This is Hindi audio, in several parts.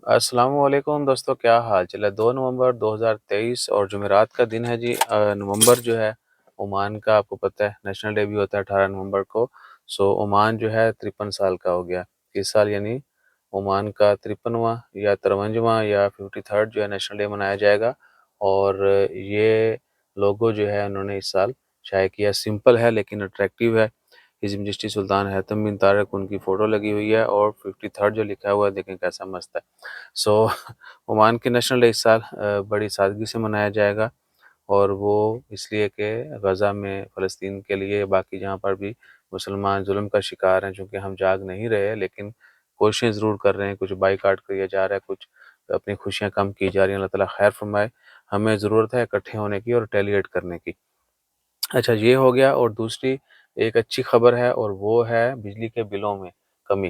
अस्सलामुअलैकुम दोस्तों, क्या हाल चाल है। 2 नवंबर 2023 और जुमेरात का दिन है जी। नवंबर जो है ओमान का, आपको पता है नेशनल डे भी होता है 18 नवंबर को। सो ओमान जो है 53 साल का हो गया इस साल, यानी ओमान का 53वां या 53वां या 53rd जो है नेशनल डे मनाया जाएगा। और ये लोगो जो है उन्होंने इस साल शाया किया। सिंपल है लेकिन अट्रैक्टिव है। हिज़ मैजेस्टी सुल्तान हैतम बिन तारिक उनकी फ़ोटो लगी हुई है और 53rd जो लिखा हुआ है देखें कैसा मस्त है। सो ओमान के नेशनल डे इस साल बड़ी सादगी से मनाया जाएगा। और वो इसलिए कि गज़ा में फ़लस्तीन के लिए, बाकी जहाँ पर भी मुसलमान जुल्म का शिकार हैं, चूँकि हम जाग नहीं रहे लेकिन कोशिशें ज़रूर कर रहे हैं। कुछ बाइकआउट किया जा रहा है, कुछ अपनी खुशियाँ कम की जा रही हैं। अल्लाह ताला खैर फरमाए। हमें ज़रूरत है इकट्ठे होने की और रिटेलिएट करने की। अच्छा, ये हो गया। और दूसरी एक अच्छी खबर है और वो है बिजली के बिलों में कमी।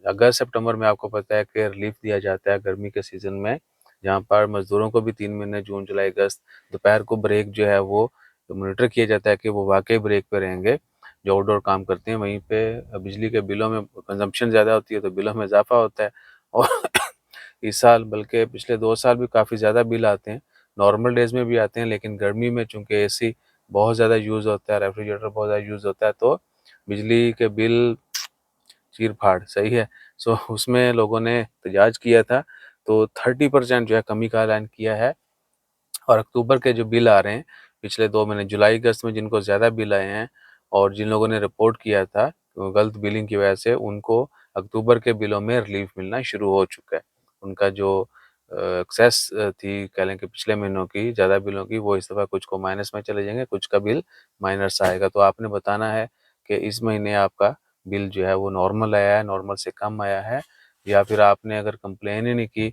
अगस्त सितंबर में आपको पता है कि रिलीफ दिया जाता है गर्मी के सीज़न में, जहाँ पर मज़दूरों को भी 3 महीने जून, जुलाई, अगस्त दोपहर को ब्रेक जो है वो मॉनिटर किया जाता है कि वो वाक़ई ब्रेक पे रहेंगे, जो आउटडोर काम करते हैं। वहीं पे बिजली के बिलों में कंज़म्पशन ज़्यादा होती है तो बिलों में इज़ाफ़ा होता है। और इस साल बल्कि पिछले 2 साल भी काफ़ी ज़्यादा बिल आते हैं। नॉर्मल डेज़ में भी आते हैं लेकिन गर्मी में चूँकि एसी बहुत ज़्यादा यूज़ होता है, रेफ्रिजरेटर बहुत ज़्यादा यूज़ होता है, तो बिजली के बिल चीर-फाड़, सही है। सो उसमें लोगों ने एहतजाज किया था, तो 30% जो है कमी का ऐलान किया है। और अक्टूबर के जो बिल आ रहे हैं पिछले 2 महीने जुलाई अगस्त में जिनको ज़्यादा बिल आए हैं और जिन लोगों ने रिपोर्ट किया था गलत बिलिंग की वजह से, उनको अक्टूबर के बिलों में रिलीफ मिलना शुरू हो चुका है। उनका जो एक्सेस थी कह लें कि पिछले महीनों की ज़्यादा बिलों की, वो इस दफ़ा कुछ को माइनस में चले जाएँगे, कुछ का बिल माइनस आएगा। तो आपने बताना है कि इस महीने आपका बिल जो है वो नॉर्मल आया है, नॉर्मल से कम आया है, या फिर आपने अगर कंप्लेन ही नहीं की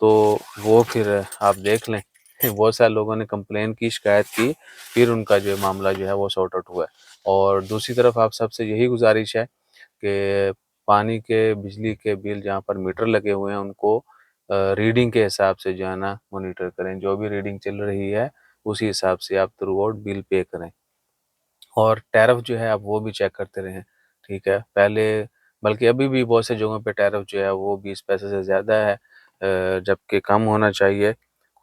तो वो फिर आप देख लें। बहुत सारे लोगों ने कंप्लेन की, शिकायत की, फिर उनका जो है मामला जो है वो सॉर्ट आउट हुआ है। और दूसरी तरफ आप सबसे यही गुज़ारिश है कि पानी के, बिजली के बिल जहाँ पर मीटर लगे हुए हैं उनको रीडिंग के हिसाब से जो है ना मॉनिटर करें। जो भी रीडिंग चल रही है उसी हिसाब से आप थ्रू आउट बिल पे करें। और टैरिफ जो है आप वो भी चेक करते रहें, ठीक है? पहले, बल्कि अभी भी बहुत से जगहों पे टैरिफ जो है वो 20 पैसे से ज़्यादा है, जबकि कम होना चाहिए।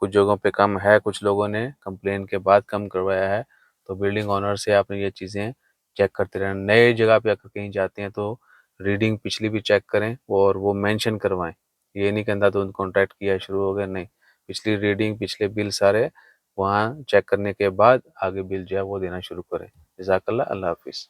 कुछ जगहों पे कम है, कुछ लोगों ने कंप्लेन के बाद कम करवाया है। तो बिल्डिंग ओनर से आपने ये चीज़ें चेक करते रहना। नए जगह पे अगर कहीं जाते हैं तो रीडिंग पिछली भी चेक करें और वो मेंशन करवाएँ। ये नहीं कि अंधाधुंध कॉन्ट्रैक्ट किया शुरू हो गया, नहीं। पिछली रीडिंग, पिछले बिल सारे वहाँ चेक करने के बाद आगे बिल जो है वो देना शुरू करें। जज़ाकल्लाह, अल्लाह हाफ़िज़।